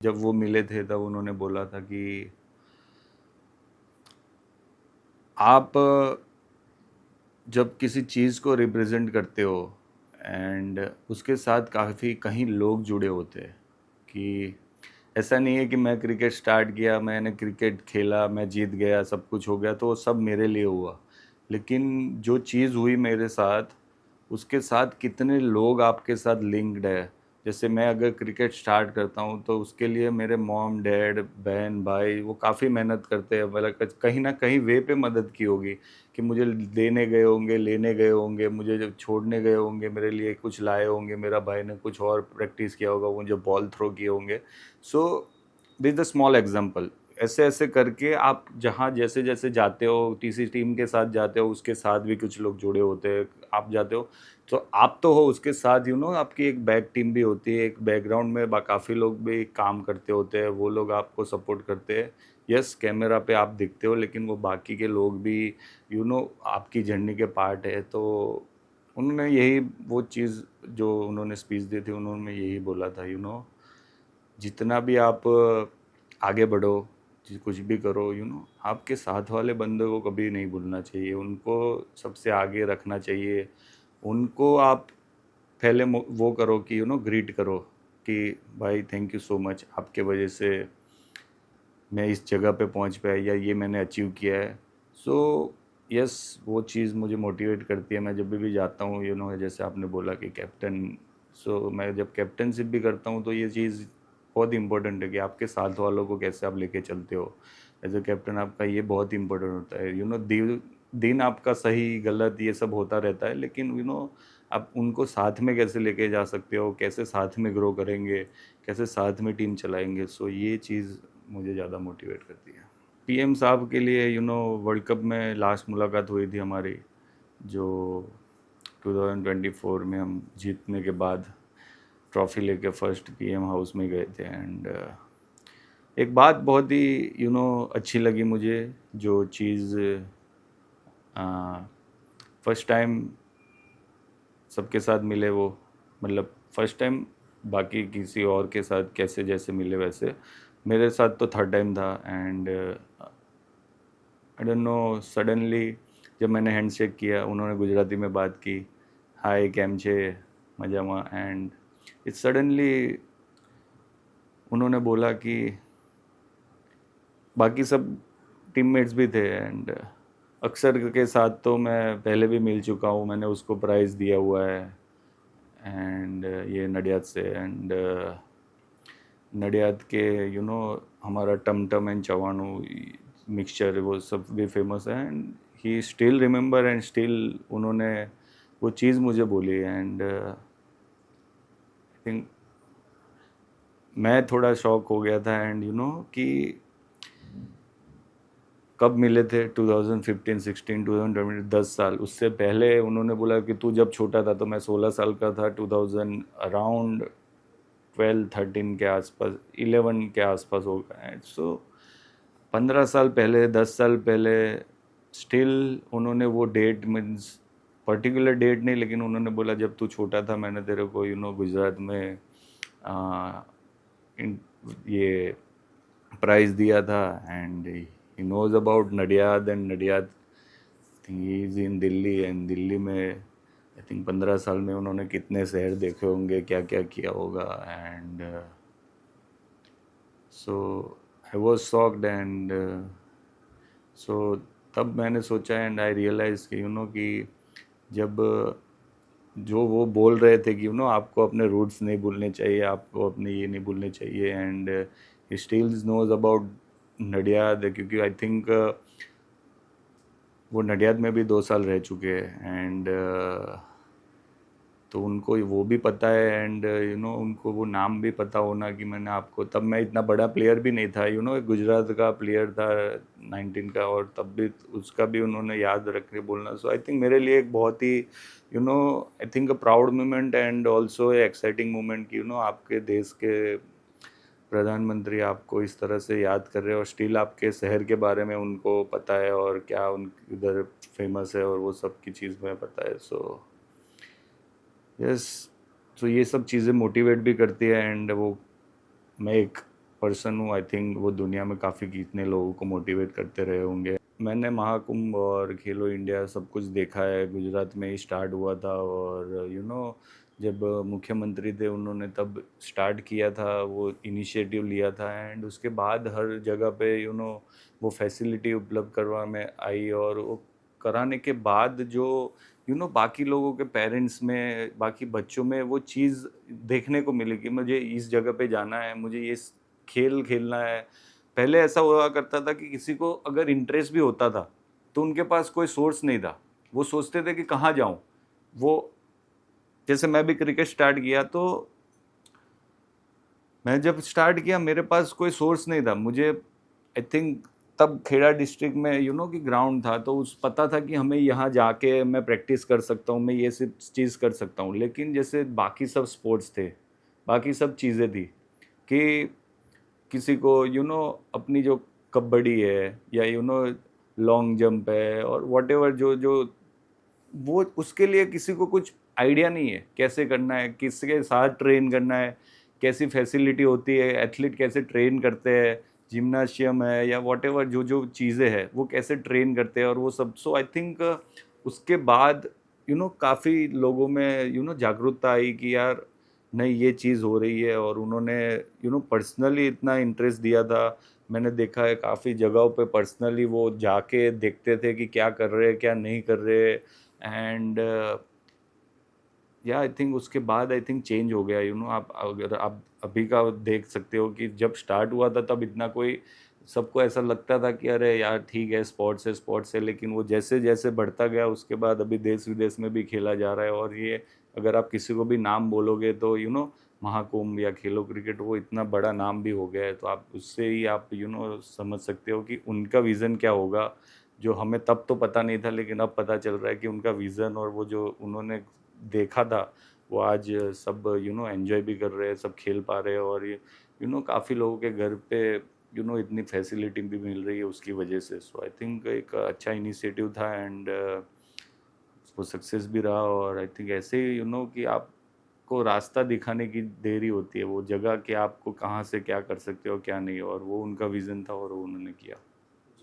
जब वो मिले थे तब उन्होंने बोला था कि आप जब किसी चीज़ को रिप्रेजेंट करते हो एंड उसके साथ काफ़ी कहीं लोग जुड़े होते हैं, कि ऐसा नहीं है कि मैं क्रिकेट स्टार्ट किया, मैंने क्रिकेट खेला, मैं जीत गया, सब कुछ हो गया तो वो सब मेरे लिए हुआ। लेकिन जो चीज़ हुई मेरे साथ, उसके साथ कितने लोग आपके साथ लिंक्ड है। जैसे मैं अगर क्रिकेट स्टार्ट करता हूँ तो उसके लिए मेरे मॉम डैड बहन भाई वो काफ़ी मेहनत करते हैं, मतलब कहीं ना कहीं वे पे मदद की होगी कि मुझे देने गए होंगे, लेने गए होंगे, मुझे जब छोड़ने गए होंगे, मेरे लिए कुछ लाए होंगे, मेरा भाई ने कुछ और प्रैक्टिस किया होगा, मुझे बॉल थ्रो किए होंगे। So this the small example. ऐसे ऐसे करके आप जहाँ जैसे जैसे जाते हो, किसी टीम के साथ जाते हो, उसके साथ भी कुछ लोग जुड़े होते हैं। आप जाते हो तो आप तो हो, उसके साथ आपकी एक बैक टीम भी होती है, एक बैकग्राउंड में काफ़ी लोग भी काम करते होते हैं, वो लोग आपको सपोर्ट करते हैं। यस, कैमरा पे आप दिखते हो लेकिन वो बाकी के लोग भी आपकी जर्नी के पार्ट है। तो उन्होंने यही वो चीज़ जो उन्होंने स्पीच दी थी, उन्होंने यही बोला था, जितना भी आप आगे बढ़ो, कुछ भी करो, आपके साथ वाले बंदे को कभी नहीं भूलना चाहिए, उनको सबसे आगे रखना चाहिए। उनको आप पहले वो करो कि ग्रीट करो कि भाई थैंक यू सो मच, आपके वजह से मैं इस जगह पे पहुंच पाया या ये मैंने अचीव किया है। सो यस, वो चीज़ मुझे मोटिवेट करती है। मैं जब भी जाता हूँ, जैसे आपने बोला कि कैप्टन, सो मैं जब कैप्टनशिप भी करता हूँ तो ये चीज़ बहुत इंपॉर्टेंट है कि आपके साथ वालों को कैसे आप लेके चलते हो। एज अ कैप्टन आपका ये बहुत इंपॉर्टेंट होता है। दिन आपका सही गलत ये सब होता रहता है, लेकिन आप उनको साथ में कैसे लेके जा सकते हो, कैसे साथ में ग्रो करेंगे, कैसे साथ में टीम चलाएंगे। सो ये चीज़ मुझे ज़्यादा मोटिवेट करती है। पीएम साहब के लिए वर्ल्ड कप में लास्ट मुलाकात हुई थी हमारी, जो 2024 में हम जीतने के बाद ट्रॉफी लेके फर्स्ट पीएम हाउस में गए थे। एंड एक बात बहुत ही अच्छी लगी मुझे, जो चीज़ फर्स्ट टाइम सबके साथ मिले वो, मतलब फर्स्ट टाइम बाकी किसी और के साथ कैसे जैसे मिले वैसे मेरे साथ तो थर्ड टाइम था। And I don't know, suddenly जब मैंने हैंड शेक किया, उन्होंने गुजराती में बात की, हाय केम छे, मजामा। एंड इट्स सडनली उन्होंने बोला कि बाकी सब टीममेट्स भी थे। एंड अक्सर के साथ तो मैं पहले भी मिल चुका हूँ, मैंने उसको प्राइज़ दिया हुआ है। एंड ये नडियाद से। एंड नडियाद के हमारा टमटम एंड चवाणू मिक्सचर वो सब भी फेमस है। And he still remember and still उन्होंने वो चीज़ मुझे बोली। एंड आई थिंक मैं थोड़ा शॉक हो गया था। एंड कि कब मिले थे, 2015 16 2020, 10 साल। उससे पहले उन्होंने बोला कि तू जब छोटा था, तो मैं 16 साल का था, 2000 अराउंड 12 13 के आसपास, 11 के आसपास होगा। एंड सो 15 साल पहले, 10 साल पहले, स्टिल उन्होंने वो डेट मीन्स पर्टिकुलर डेट नहीं, लेकिन उन्होंने बोला जब तू छोटा था मैंने तेरे को गुजरात में आ, ये प्राइज़ दिया था। And he knows about Nadiad. And Nadiad think he is in Delhi. And Delhi में आई थिंक 15 साल में उन्होंने कितने शहर देखे होंगे, क्या क्या किया होगा। And so I was shocked. And so तब मैंने सोचा एंड आई रियलाइज कि कि जब जो वो बोल रहे थे कि आपको अपने रूट्स नहीं भूलने चाहिए, आपको अपने ये नहीं भूलने चाहिए। And he still knows about Nadiad, क्योंकि आई थिंक वो नडियाद में भी 2 साल रह चुके हैं। एंड तो उनको वो भी पता है। एंड उनको वो नाम भी पता होना कि मैंने आपको, तब मैं इतना बड़ा प्लेयर भी नहीं था, एक गुजरात का प्लेयर था 19 का, और तब भी उसका भी उन्होंने याद रख के बोलना। सो आई थिंक मेरे लिए एक बहुत ही I think a proud moment and also exciting moment कि आपके देश के प्रधानमंत्री आपको इस तरह से याद कर रहे हैं, और स्टिल आपके शहर के बारे में उनको पता है, और क्या उन इधर फेमस है, और वो सब की चीज़ में पता है। सो यस, तो ये सब चीज़ें मोटिवेट भी करती है। एंड वो मैं एक पर्सन हूँ, आई थिंक वो दुनिया में काफ़ी कितने लोगों को मोटिवेट करते रहे होंगे। मैंने महाकुंभ और खेलो इंडिया सब कुछ देखा है, गुजरात में ही स्टार्ट हुआ था। और जब मुख्यमंत्री थे उन्होंने तब स्टार्ट किया था, वो इनिशिएटिव लिया था। एंड उसके बाद हर जगह पे वो फैसिलिटी उपलब्ध करवा में आई, और वो कराने के बाद जो बाकी लोगों के पेरेंट्स में, बाकी बच्चों में वो चीज़ देखने को मिली कि मुझे इस जगह पे जाना है, मुझे ये खेल खेलना है। पहले ऐसा हुआ करता था कि किसी को अगर इंटरेस्ट भी होता था तो उनके पास कोई सोर्स नहीं था, वो सोचते थे कि कहाँ जाऊँ। वो जैसे मैं भी क्रिकेट स्टार्ट किया, तो मैं जब स्टार्ट किया मेरे पास कोई सोर्स नहीं था। मुझे आई थिंक तब खेड़ा डिस्ट्रिक्ट में कि ग्राउंड था, तो उस पता था कि हमें यहाँ जाके मैं प्रैक्टिस कर सकता हूँ, मैं ये सब चीज़ कर सकता हूँ। लेकिन जैसे बाकी सब स्पोर्ट्स थे, बाकी सब चीज़ें थी कि किसी को अपनी जो कबड्डी है या लॉन्ग जंप है और वॉटेवर, जो जो वो उसके लिए किसी को कुछ आइडिया नहीं है कैसे करना है, किसके साथ ट्रेन करना है, कैसी फैसिलिटी होती है, एथलीट कैसे ट्रेन करते हैं, जिम्नाशियम है या वॉटेवर जो जो चीज़ें हैं वो कैसे ट्रेन करते हैं और वो सब। सो आई थिंक उसके बाद काफ़ी लोगों में जागरूकता आई कि यार नहीं, ये चीज़ हो रही है। और उन्होंने पर्सनली इतना इंटरेस्ट दिया था। मैंने देखा है काफ़ी जगहों पे पर्सनली वो जाके देखते थे कि क्या कर रहे हैं क्या नहीं कर रहे। एंड या आई थिंक उसके बाद आई थिंक चेंज हो गया। आप अगर आप अभी का देख सकते हो कि जब स्टार्ट हुआ था तब इतना कोई, सबको ऐसा लगता था कि अरे यार ठीक है, स्पोर्ट्स है। लेकिन वो जैसे जैसे बढ़ता गया उसके बाद अभी देश विदेश में भी खेला जा रहा है। और ये अगर आप किसी को भी नाम बोलोगे तो महाकुंभ या खेलो क्रिकेट, वो इतना बड़ा नाम भी हो गया है। तो आप उससे ही आप समझ सकते हो कि उनका विज़न क्या होगा, जो हमें तब तो पता नहीं था लेकिन अब पता चल रहा है कि उनका विज़न और वो जो उन्होंने देखा था वो आज सब एंजॉय भी कर रहे हैं, सब खेल पा रहे हैं। और ये काफ़ी लोगों के घर पे इतनी फैसिलिटी भी मिल रही है उसकी वजह से। सो आई थिंक एक अच्छा इनिशिएटिव था। एंड वो सक्सेस भी रहा। और आई थिंक ऐसे ही कि आपको रास्ता दिखाने की देरी होती है, वो जगह कि आपको कहाँ से क्या कर सकते हो क्या नहीं, और वो उनका विज़न था और वो उन्होंने किया।